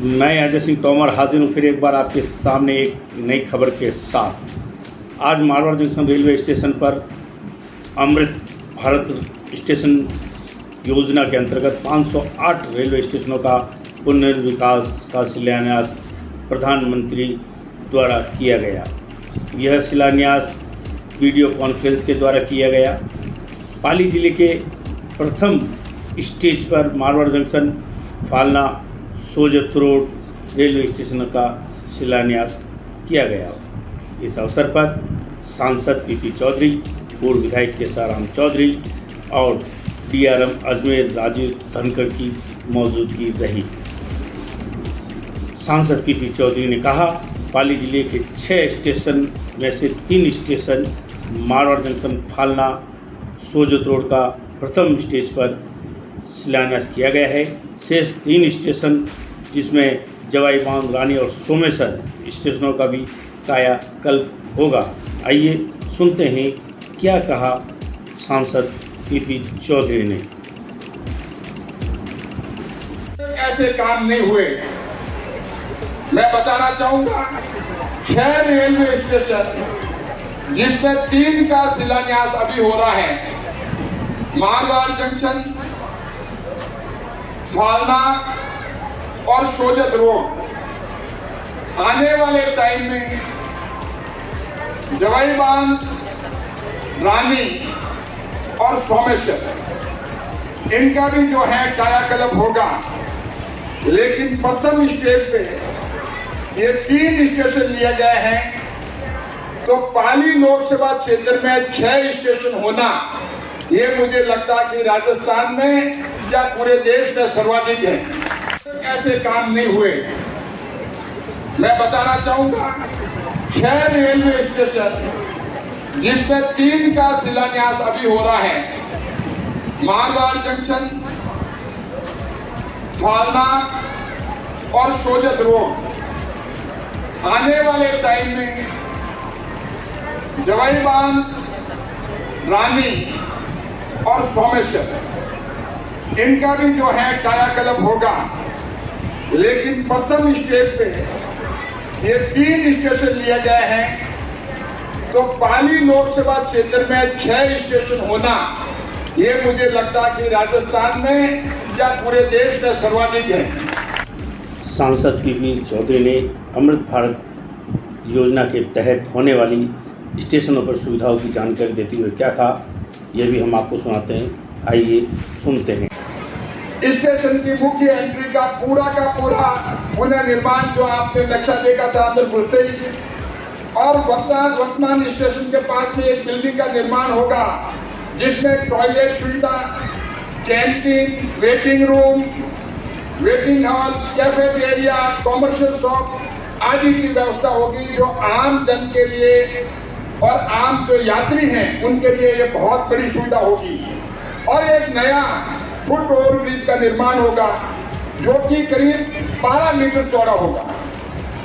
मैं अजय सिंह तोमर हाजिर हूँ फिर एक बार आपके सामने एक नई खबर के साथ। आज मारवाड़ जंक्शन रेलवे स्टेशन पर अमृत भारत स्टेशन योजना के अंतर्गत 508 रेलवे स्टेशनों का पुनर्विकास का शिलान्यास प्रधानमंत्री द्वारा किया गया। यह शिलान्यास वीडियो कॉन्फ्रेंस के द्वारा किया गया। पाली जिले के प्रथम स्टेज पर Marwar junction, Falna, Sojat road railway station का शिलान्यास किया गया। इस अवसर पर सांसद पीपी चौधरी, पूर्व विधायक केसाराम चौधरी और डीआरएम अजमेर राजीव धनखड़ की मौजूदगी रही। सांसद पीपी चौधरी ने कहा, पाली जिले के 6 स्टेशन में से 3 station Marwar junction, Falna, Sojat road का प्रथम स्टेज पर शिलान्यास किया गया है। शेष 3 स्टेशन जिसमें जवाई बांध, रानी और सोमेश्वर स्टेशनों का भी कायाकल्प होगा। आइए सुनते हैं क्या कहा सांसद पीपी चौधरी ने। ऐसे काम नहीं हुए। मैं बताना चाहूंगा 6 रेलवे स्टेशन जिसमें 3 का शिलान्यास अभी हो रहा है। मारवाड़ जंक्शन, फालना और सोजत रोड। आने वाले टाइम में जवाई बांध, रानी और सोमेश्वर, इनका भी जो है कायाकल्प होगा। लेकिन प्रथम स्टेज पे ये 3 स्टेशन लिए गए हैं, तो पाली लोकसभा क्षेत्र में 6 स्टेशन होना, ये मुझे लगता है कि राजस्थान में या पूरे देश में सर्वाधिक है। ऐसे काम नहीं हुए। मैं बताना चाहूंगा 6 रेलवे स्टेशन जिसमें 3 का शिलान्यास अभी हो रहा है। मारवाड़ जंक्शन, फालना और सोजत रोड। आने वाले टाइम में जवाई बांध, रानी और सोमेश्वर, इनका भी जो है कायाकल्प होगा। लेकिन प्रथम स्टेज पे ये 3 स्टेशन लिए गए हैं, तो पाली लोकसभा क्षेत्र में 6 स्टेशन होना, ये मुझे लगता है कि राजस्थान में या पूरे देश में सर्वाधिक है। सांसद पीपी चौधरी ने अमृत भारत योजना के तहत होने वाली स्टेशनों पर सुविधाओं की जानकारी देते हुए क्या कहा, यह भी हम आपको सुनाते हैं। आइए सुनते हैं। स्टेशन की मुख्य एंट्री का पूरा पुनर्निर्माण जो आपने नक्शा देखा था अंदर घुसते ही, और वर्तमान स्टेशन के पास में एक बिल्डिंग का निर्माण होगा जिसमें टॉयलेट सुविधा, canteen, waiting room, waiting hall, cafeteria, commercial shop आदि की व्यवस्था होगी, जो आम जन के लिए और आम जो यात्री हैं उनके लिए ये बहुत बड़ी सुविधा होगी। और एक नया फुट ओवरब्रिज का निर्माण होगा जो कि करीब 12 मीटर चौड़ा होगा।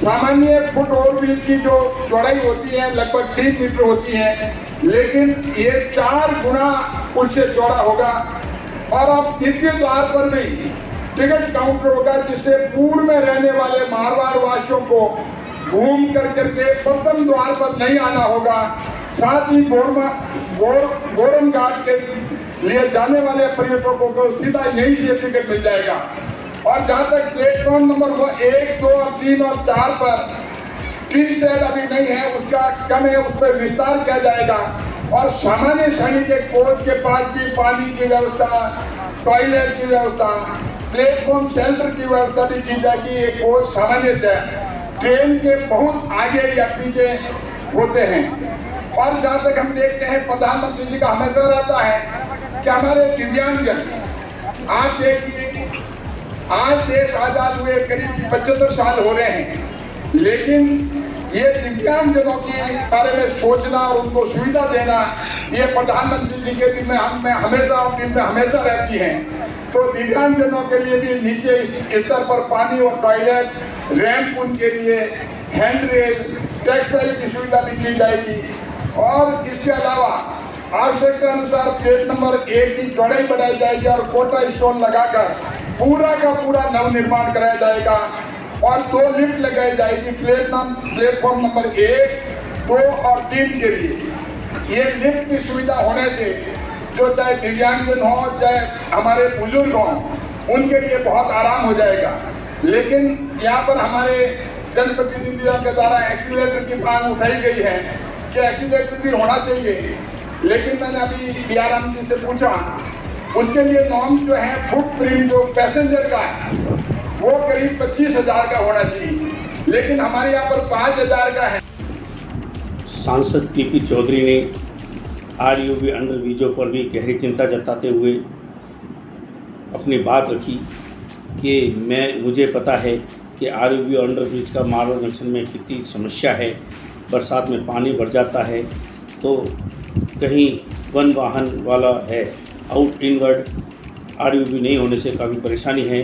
सामान्य फुट ओवरब्रिज की जो चौड़ाई होती है लगभग 3 मीटर होती है, लेकिन ये 4 गुना उससे चौड़ा होगा। और अब द्वितीय द्वार पर भी टिकट काउंटर होगा, जिससे पूर्व में रहने वाले मारवाड़ वासियों को घूम करके प्रथम द्वार पर नहीं आना होगा। साथ ही गोरम घाट के लिए जाने वाले पर्यटकों को सीधा यहीं से टिकट मिल जाएगा। और जहाँ तक प्लेटफॉर्म नंबर 1, 2 और 3 और 4 पर टिन शेड अभी नहीं है, उसका कम है, उस पर विस्तार किया जाएगा। और सामान्य श्रेणी के कोच के पास भी पानी की व्यवस्था, टॉयलेट की व्यवस्था, प्लेटफॉर्म शेल्टर की व्यवस्था भी की जाएगी। ये कोच सामान्य ट्रेन के बहुत आगे या पीछे होते हैं। और जहाँ तक हम देखते हैं, प्रधानमंत्री जी का हमेशा रहता है कि हमारे दिव्यांगजन, आप देखिए आज देश आजाद हुए करीब 75 साल हो रहे हैं, लेकिन ये दिव्यांगजनों के बारे में सोचना और उनको सुविधा देना, ये प्रधानमंत्री जी के दिन में हमेशा रहती है। तो दिव्यांगजनों के लिए भी नीचे स्तर पर पानी और टॉयलेट, रैंप उनके लिए, हैंड रेल, टेक्सटाइल की सुविधा भी की जाएगी। और इसके अलावा आवश्यकता अनुसार प्लेट नंबर 1 की चौड़ाई बढ़ाई जाएगी और कोटा स्टोन लगाकर पूरा का पूरा नव निर्माण कराया जाएगा। और 2 लिफ्ट लगाई जाएगी प्लेटफॉर्म नंबर 1, 2 और 3 के लिए। ये लिफ्ट की सुविधा होने से जो चाहे दिव्यांगजन हो चाहे हमारे बुजुर्ग हों, उनके लिए बहुत आराम हो जाएगा। लेकिन यहाँ पर हमारे जनप्रतिनिधियों के द्वारा एक्सीलरेटर की मांग उठाई गई है कि एक्सीलरेटर भी होना चाहिए, लेकिन मैंने अभी DRM जी से पूछा, उसके लिए नॉर्म जो है फुटप्रिंट जो पैसेंजर का है वो करीब 25,000 का होना चाहिए, लेकिन हमारे यहाँ पर 5,000 का है। सांसद PP चौधरी ने RUB अंडरब्रिजों पर भी गहरी चिंता जताते हुए अपनी बात रखी कि मुझे पता है कि RUB अंडरब्रिज का मारवाड़ जंक्शन में कितनी समस्या है। बरसात में पानी भर जाता है तो कहीं वन वाहन वाला है, आउट इनवर्ड RUB नहीं होने से काफ़ी परेशानी है।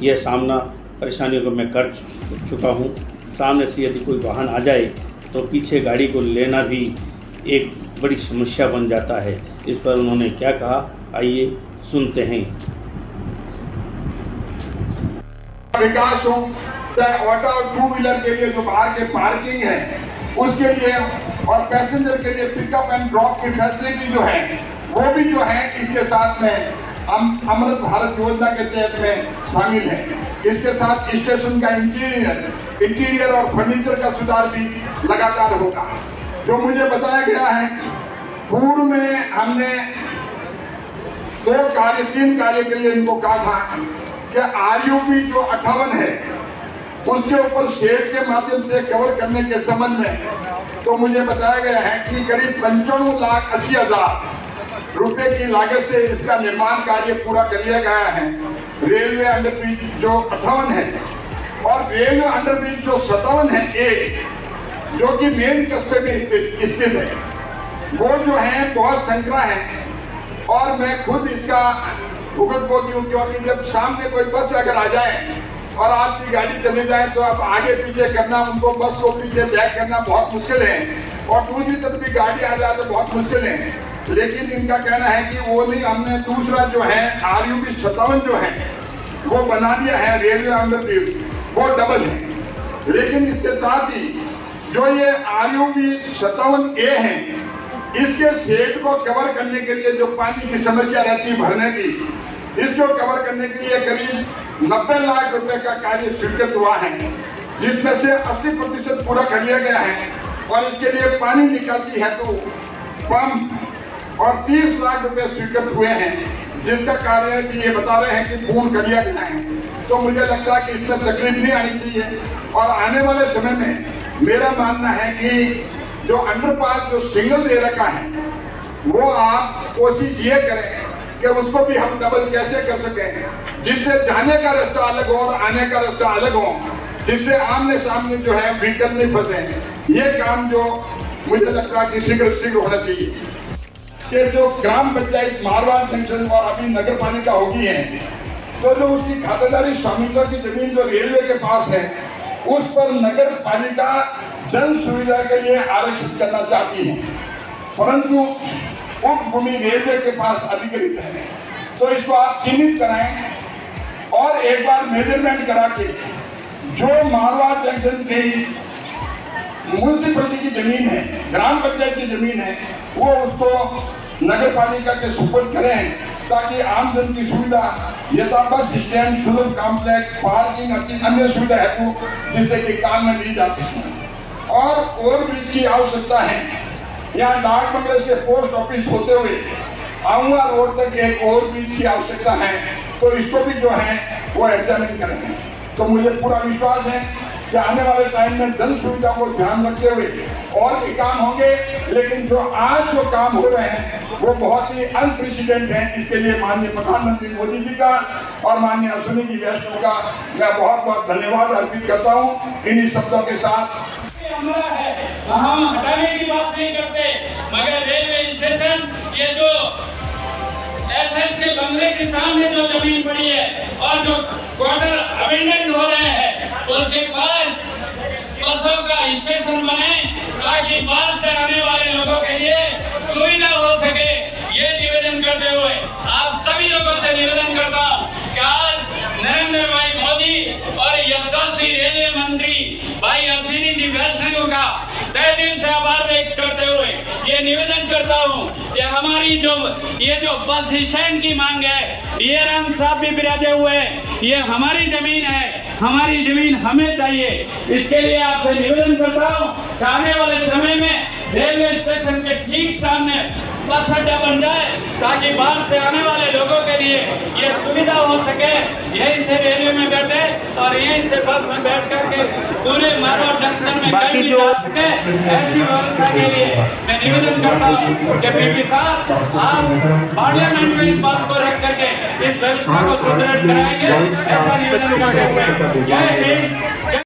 यह सामना परेशानियों को मैं कर चुका हूँ। सामने से यदि कोई वाहन आ जाए तो पीछे गाड़ी को लेना भी एक बड़ी समस्या बन जाता है। इस पर उन्होंने क्या कहा, आइए सुनते हैं। विकास हो चाहे ऑटो और 2 व्हीलर के लिए जो बाहर के पार्किंग है उसके लिए और पैसेंजर के लिए पिकअप एंड ड्रॉप की फैसिलिटी जो है वो भी जो है इसके साथ में अमृत भारत योजना के तहत में शामिल है। इसके साथ स्टेशन का इंटीरियर और फर्नीचर का सुधार भी लगातार होगा। जो मुझे बताया गया है, पूर्व में हमने 3 कार्य के लिए इनको कहा था कि RUB जो 58 है उसके ऊपर शेड के माध्यम से कवर करने के संबंध में तो मुझे बताया गया है कि करीब 95,80,000 रुपए की लागत से इसका निर्माण कार्य पूरा कर लिया गया है। रेलवे अंडरब्रिज जो 58 है और रेलवे अंडरब्रिज जो 57 है जो कि मेन कस्बे में स्थित है, वो जो है बहुत संकरा है। और मैं खुद इसका भुगतभोगी हूँ, क्योंकि जब सामने कोई बस अगर आ जाए और आपकी गाड़ी चली जाए तो आप आगे पीछे करना, उनको बस को पीछे बैक करना बहुत मुश्किल है, और दूसरी तरफ भी गाड़ी आ जाए तो बहुत मुश्किल है। लेकिन इनका कहना है कि वो नहीं, हमने दूसरा जो है RUB 57 जो है वो बना दिया है, रेलवे अंडरब्रिज वो डबल है। लेकिन इसके साथ ही जो ये RUB 57A है, इसके शेड को कवर करने के लिए जो पानी की समस्या रहती है भरने की, इसको कवर करने के लिए करीब 90 लाख रुपए का कार्य स्वीकृत हुआ है, जिसमें से 80% पूरा कर लिया गया है। और इसके लिए पानी निकासी हेतु पंप और 30 लाख रुपए स्वीकृत हुए हैं, जिसका कार्य भी ये बता रहे हैं कि पूर्ण कर लिया गया है। तो मुझे लगता है कि इसमें तकलीफ नहीं आनी चाहिए। और आने वाले समय में मेरा मानना है कि जो अंडरपास जो सिंगल ले रखा है वो आप कोशिश ये करें कि उसको भी हम डबल कैसे कर सकें, जिससे जाने का रास्ता अलग हो और आने का रास्ता अलग हो, जिससे आमने सामने जो है व्हीकल नहीं फंसे। ये काम जो मुझे लगता है कि शीघ्र होना चाहिए। कि जो ग्राम पंचायत मारवाड़ जंक्शन और अभी नगर पालिका होगी है, तो जो उसकी खातेदारी स्वामित्व की जमीन जो रेलवे के पास है, उस पर नगर पालिका जन सुविधा के लिए आरक्षित करना चाहती है, परंतु उक्त भूमि रेलवे के पास अधिकृत है। तो इसको आप चिन्हित कराएं और एक बार मेजरमेंट करा के जो मारवाड़ जंक्शन की म्यूनिसिपैलिटी की जमीन है, ग्राम पंचायत की जमीन है, वो उसको नगर पालिका के सुपुर्द करें, ताकि आम जन की सुविधा यथा बस स्टैंड, सुलभ कॉम्प्लेक्स, पार्किंग, अन्य सुविधा हेतु जिससे कि काम में ली जा सके। और ओवरब्रिज की आवश्यकता है। यहाँ डाक बंगले से पोस्ट ऑफिस होते हुए आऊंगा रोड तक एक ओवरब्रिज की आवश्यकता है, तो इसको भी जो है वो एग्जामिन करेंगे। तो मुझे पूरा विश्वास है कि आने वाले टाइम में जन सुविधा को ध्यान रखते हुए और भी काम होंगे, लेकिन जो आज जो काम हो रहे हैं वो बहुत ही अनप्रेसिडेंट है। इसके लिए माननीय प्रधानमंत्री मोदी जी का और माननीय अश्विनी जी वैष्णव का मैं बहुत बहुत धन्यवाद अर्पित करता हूँ। इन्हीं शब्दों के साथ हम हटाने की बात नहीं करते, मगर रेलवे स्टेशन ये जो एसएस के बंगले के सामने जो जमीन पड़ी है और जो क्वार्टर अबेंडन हो रहे हैं, उसके पास बसों का स्टेशन बने, ताकि बाहर से आने वाले लोगों के लिए सुविधा हो सके। ये निवेदन करते हुए आप सभी लोगों से निवेदन करता हूं कि आज नरेंद्र भाई मोदी और यशस्वी रेलवे मंत्री भाई अश्विनी जी वैष्णव का तहे दिल से आभार व्यक्त करते हुए ये निवेदन करता हूँ कि हमारी ये जो बस स्टैंड की मांग है, ये राम साहब भी बिराजे हुए हैं, ये हमारी जमीन है, हमारी जमीन हमें चाहिए। इसके लिए आपसे निवेदन करता हूँ कि आने वाले समय में रेलवे स्टेशन के ठीक सामने बस अड्डा बन जाए ताकि बाहर से आने वाले लोगों के लिए ये सुविधा हो सके। यहीं से रेलवे में बैठे और यहीं से बस में बैठ करके पूरे मारवाड़ जंक्शन में कहीं भी जा सके, ऐसी व्यवस्था के लिए मैं निवेदन करता हूँ कि बीपी साहब आप पार्लियामेंट में इस बात को रख करके इस व्यवस्था को सुदृढ़ कराएंगे, ऐसा निवेदन करते हुए जय हिंद।